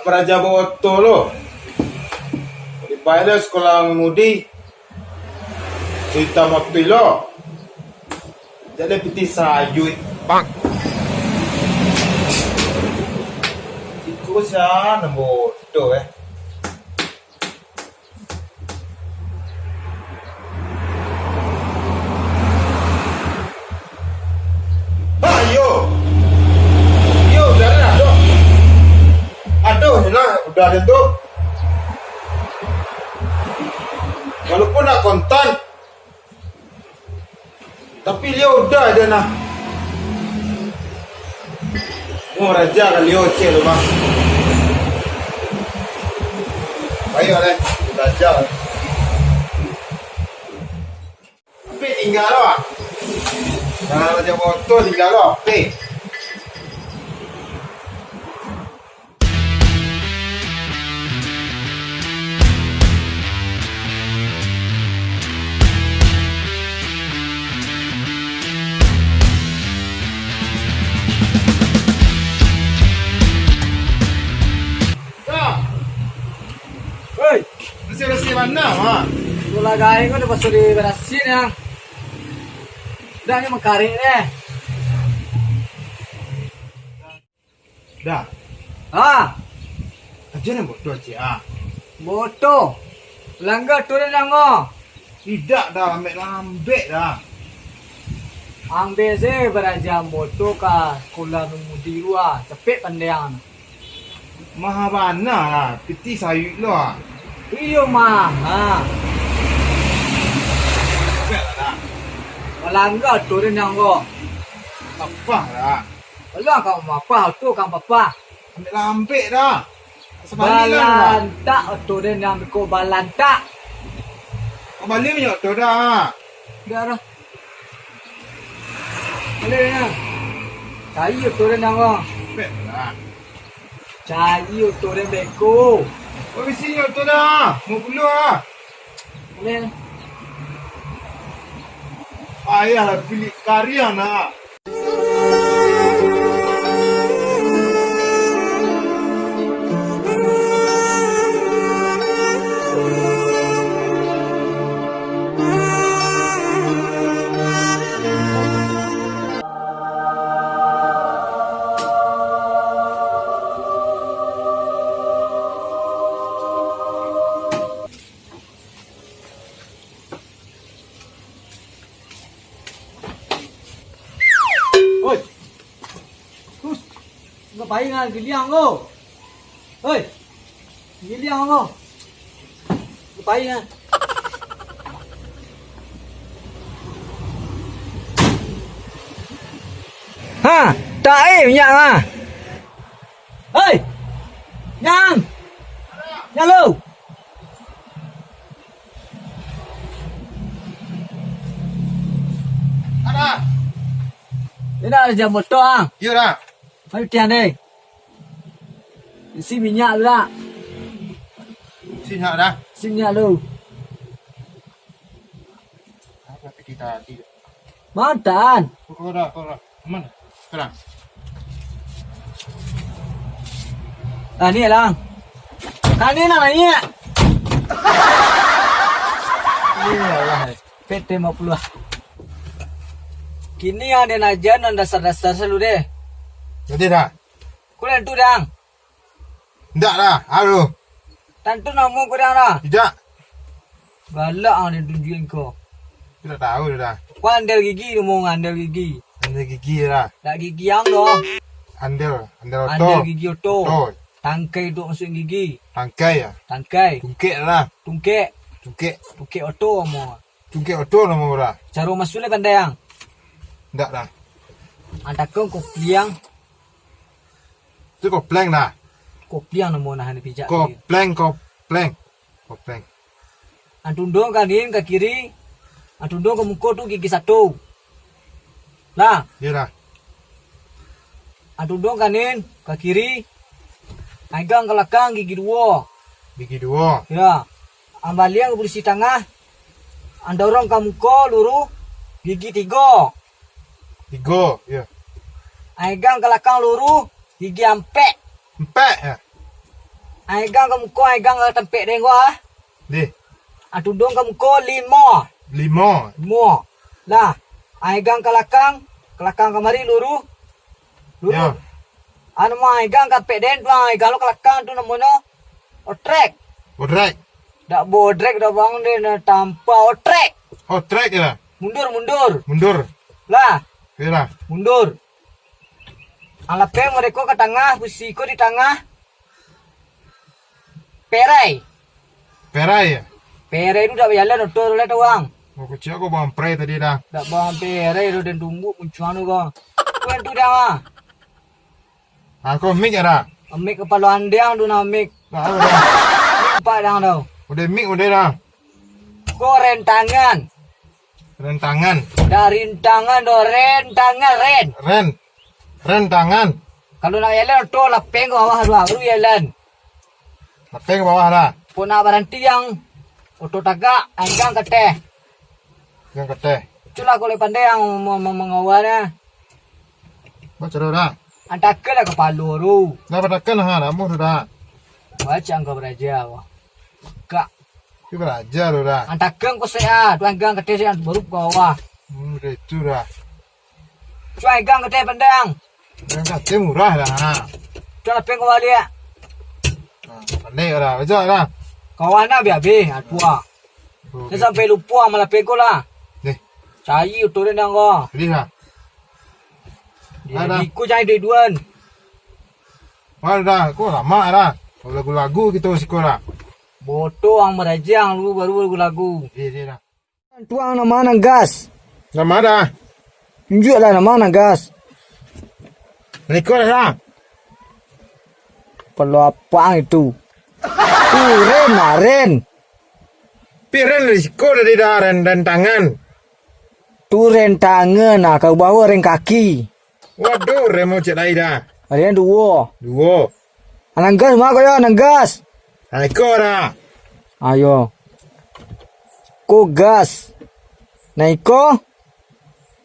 Raja Boto lo. Di pada sekolah mudi. Cerita waktu lo. Jadi piti sayut. Bang. Siku siya namo ito Ayo. Yo, udah ada. Aduh, udah ada tuh. Walaupun nak kontan, tapi dia udah ada nah. Mau raja kali oce lo bang. Ayo deh, raja. Tapi tinggal lo. Nah, Raja Boto tinggal lo. Oke. Bersih-bersih mana, ha? Itu lagain ko na basuri berasin yang. Dah ni mengkaring eh. Dah. Ah, Aja nih bodoh aja. boto. Langgar turun lango. Tidak dah, lambek dah. Ang beze berajam boto ka kula mudi luar. Cepet pandang. Maha bana lah, piti sayut lo ah. Iyo mah. Ha. Langgar turun lango. Apa lah? Alah kau apa tu kau apa? Ambil lambek dah. Sebalik lah. Balanta turun yang ko balanta. Kembali punya tu dah. Dah dah. Boleh ya. Cair turun lango. Lambek lah. Cair turun beko. Oh, isi tu dah. Mau keluar. Boleh. Ayah lah pilih karya nak. Oi. Terus ngapain dengan giliang lo? Oi. Giliang lo. Ngapain kan? Ha, tak nyang ah. Oi. Nyang. Nyang lo. Ada. Ini dah jam motor ah. Ya dah. Mari tian ni. Isi minyak lu dah. Sini dah. Isi minyak lu. Apa kita tadi? Mantan. Kau dah. Mana? Sekarang. Ah ni lang. Kani na ni. Ni lah. PT 50. Kini ada najan dan dasar-dasar selalu deh. Jadi dah. Kulen tu dang. Tidak dah. Aduh. Tentu namu kurang dah. Tidak. Galak ang tunjukin ko. Tidak tahu dah. Kau andel gigi lu mau andel gigi. Andel gigi dah. Tak gigi yang doh. Andel oto. Andel gigi oto. Oto. Tangkai tu masuk gigi. Tangkai ya. Tangkai. Tungkek dah. Tungkek. Tungkek Oto mo. oto nama dah. Cara masuk le pandai yang. Tidak dah. Anda kau liang. Itu kau plank dah. Liang namo nah ni pijak. Kau plank. Antundong kanin ke kiri. Antundong ke muka tu gigi satu. Lah. Ya dah. Antundong kanin ke kiri. Anggang ke belakang gigi dua. Gigi dua. Ya. Ambaliang ke polisi tengah. Andorong ke muka luru. Gigi tiga. Tiga. Ya. Anggang ke belakang luru. Gigi empat. Empat ya. Ai gang kamu ko ai gang tempek deng gua. Di. Tudung kamu ko 5. 5. Mo. Lah, ai gang kelakang kemari luru. Luru. Ya. Anu mah ai gang tempek den tuang ai galo kelakang tu namono. Otrek. Bodrek. Dak bodrek dak bang den tanpa otrek. Oh, trek ya. Mundur. Lah, Ya. mundur. Alape mereka ke tengah, busiko di tengah. Perai Perai ya. itu dak jalan otor oleh doang. Oh, kecil aku bawa pre tadi dah. Dak bang perai itu dan tumbuh munculan ko. Kuen tu dah mah. Aku mik ya dah. Amik kepala andang tu na amik. Nah, udah. Empat dang tau. Udah mik udah dah. Ko rentangan. Rentangan. Dari rentangan do rentangan ren. Rentangan. Kalau nak jalan otor lapeng ke bawah dua baru jalan. Lepas ke bawah dah. Pun nak berhenti yang otor tagak anggang keteh. Yang kete. Itulah kalau pandai yang mengawalnya. Baca dah. Antakel lah kepala tu. Dah patakan ha, dah mu dah. Baca angka beraja wah. Kak. Kita belajar dah. Antakel ko saya, tu anggang keteh saya baru ke bawah. Itu dah. Tu anggang keteh pandang. Yang kete murah dah. Ha. Tu lapeng ko balik. Pandai dah. Baca dah. Kawan nak biabe atua. Dia sampai lupa malah peko lah. Ni. Cari uturin dang ko. Jadi dah. Dia ikut cari duan. Wah dah. Kau lama dah. Lagu-lagu kita sekolah. Boto ang merajang lu baru lagu. Dia dah. Tuang nama nang gas. Lama dah. Tunjuklah nama nang gas. Rekod dah. Perlu apa itu? Ren. Piren risiko dari dah rentangan. Tu rentangan nah kau bawa ren kaki. Waduh, remo cek lagi dah. Ada dua. Anang gas mak kau ya anang gas. Rekod dah. Ayo. Ko gas. Naiko?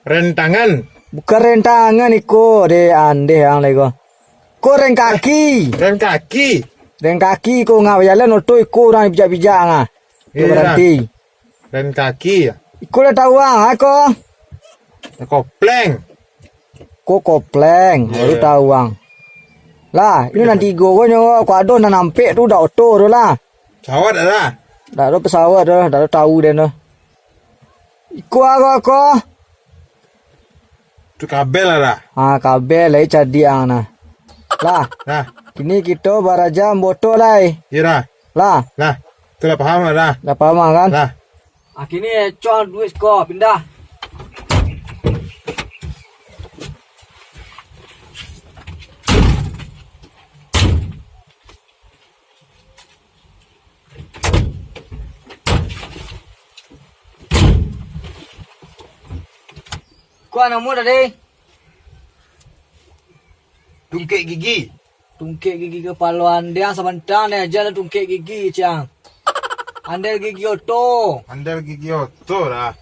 Rentangan. Bukan rentangan iko de ande ang lego. Ko ren kaki. Ren kaki. Ren kaki ko ngah jalan oto iko orang bijak-bijak ngah. Iya, Berhenti. Ren kaki. Iko dah tahu ako. Kopleng. Ko kopleng, baru Iya. tahu ang. Lah, ini nanti go nyo ko ado na nampe tu dah oto tu lah. Cawat dah. Dah ada pesawat dah tahu dia no. Iko ako. Tu kabel dah. Kabel lai jadi ang na. Lah, Nah, kini kita barajam boto lai. iya dah. Lah, Nah, tu dah paham dah. dah paham kan? Nah, Kini con duit ko pindah. Ko nama tadi? tungkek gigi. Tungkek gigi kepala anda sebentar ni aja lah tungkek gigi cang. Anda gigi oto. Andal gigi oto dah.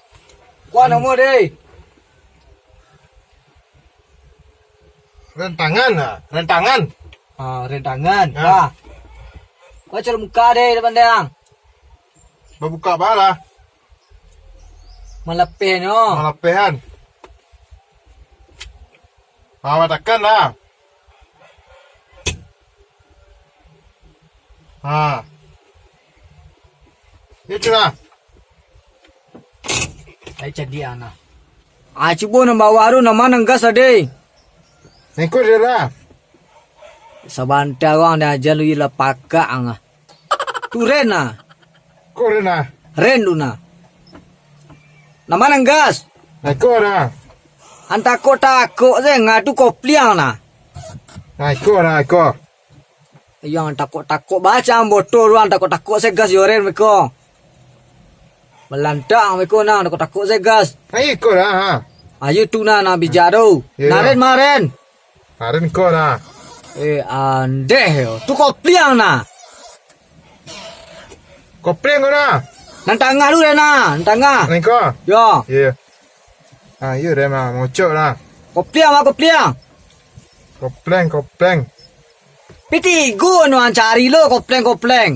Ko nama tadi? Rentangan dah. Rentangan. Rentangan. Ya. Lah. Ko cara muka deh depan dia. Berbuka bala. Melepeh no. Malapehan. Bawa tekan dah. Itu lah. Saya jadi anak. Cuba nak bawa aru nama nenggas ade. Ikut dia dah. Sabanta orang dah ajar lu ila pakak angah. Tu ren na. Kau dia nak. Ren lu na. Nama nenggas. Ikut dah. Anta takut je ngatu kopliang na. Ikut dah. Ikut. Yang takut baca botol ruang takut segas yoren meko. Melantang meko na takut segas. Ikut dah. Ayo tu na bijaro. Ya. Naren maren. Karen kau dah. Andeh yo. Tu kopliang na. Kopleng kau dah. Nang tangah lu na. Nang tangah. Ikut. Yo. Ya. Iya dah mah. Mocok dah. Kopliang. Kopleng. Piti go no an cari lo kopleng.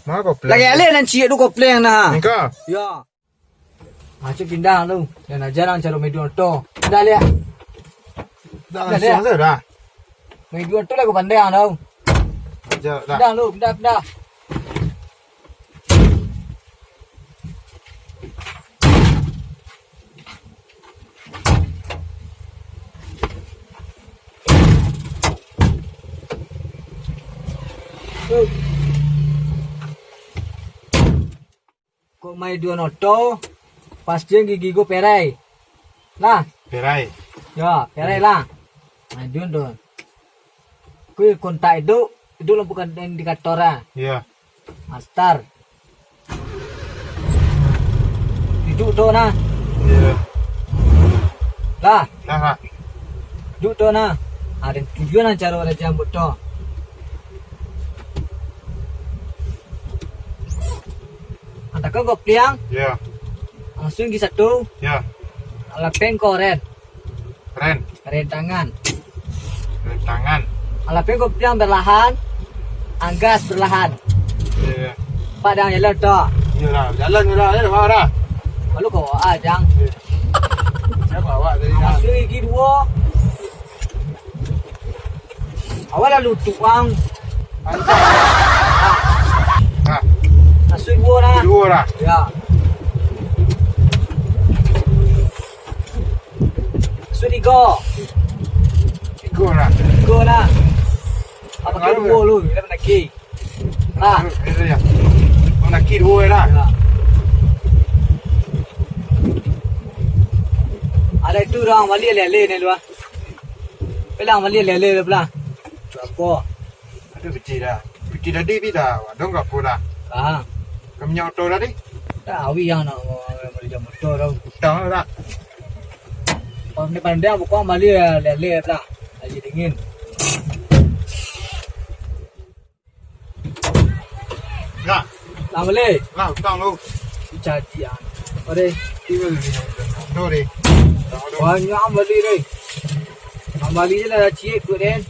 Mana kau plan? Lagi alih nan cie tu kopleng na. Engkau? Ya. Macam pindah lu. Dan ajaran cara medio to. Pindah lihat. Dah Dah, langsung dah. Dah. Medio to lagu pandai anu. Dah. Pindah lu, pindah. Kok mai dua noto, pas dia gigi gue perai. Lah, Perai. ya perai lah. Mai dua don. Kui kontak itu bukan indikator ah. Ya. Master. Duduk tu nah. Ya. Lah, Nah. duduk tu nah. Ada tujuan cara ada jambut tu. Ada kau gopliang, Ya. langsung di satu. Ya. Alapeng koren, Keren. keren tangan. Keren tangan. Alapeng gopliang berlahan, anggas berlahan. Ya. Padang jalan tu. Ya lah. Jalan dah. Ya bawa dah. Lalu kau ajang. Saya bawa tadi dah. Langsung gigi dua. Awal lalu tuang. Nah. Langsung dua nah. Dua dah. Ya. Langsung tiga. Tiga dah. Tiga nah. Apa kau dua lu? Kita nak ki. Nah. Ini dia. Kau nak kid dua dah. Ya. Ada itu orang wali lele ni lu ah. Pelang wali lele lu pelang. Apa? Ada biji dah. Biji tadi dah. Dong kau pun dah. Ah. Kau minyak auto dah ni. Tak awi yang nak beli jam motor tau. Tahu dah. Orang ni pandai bukan bali lele pelang. Lagi dingin. Nah. Lang balik. Nah, utang lu. Caci ah. Ore, Tiga ni. Auto ni. banyak bali ni. Bali je lah cik tu den.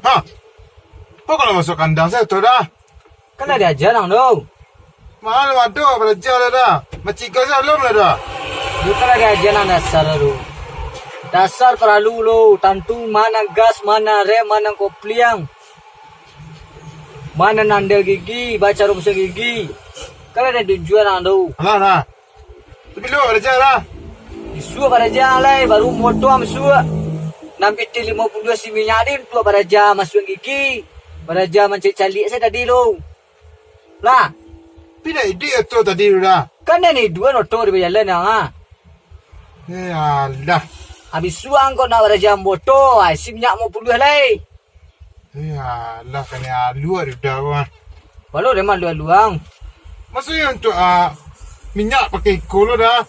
Ha. Kau kalau masuk kandang saya tu dah. Kan ada jarang tu. Mahal waduh pada jalan dah. Macik kau saya belum dah. Bukan ada jarang dasar tu. Dasar perlu lo. Tantu mana gas, mana rem, mana kopliang. Mana nandel gigi, baca rumus gigi. Kan ada tujuan tu. Alah nah. Tapi lu ada jalan dah. Isu pada jam lai baru motor am suah. 650 si minyak din tu pada jam masuk gigi. Pada jam mencari calik saya tadi lo. Lah, Pina ide tu tadi tu dah. kan dah ni dua notor di berjalan yang ah. Ya Allah. Habis suang kau nak pada jam motor, si minyak mau puluh lai. Ya Allah kan ya luar dah wah. Walau memang luang. Maksudnya untuk minyak pakai kolo dah.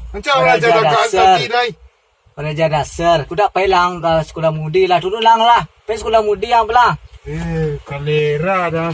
Macam orang Raja jaga kat dasar. tadi lai. Pada jam dasar, aku dak pelang ke sekolah mudi lah. Turun lang lah. Pergi sekolah mudi yang belah. Kalera dah.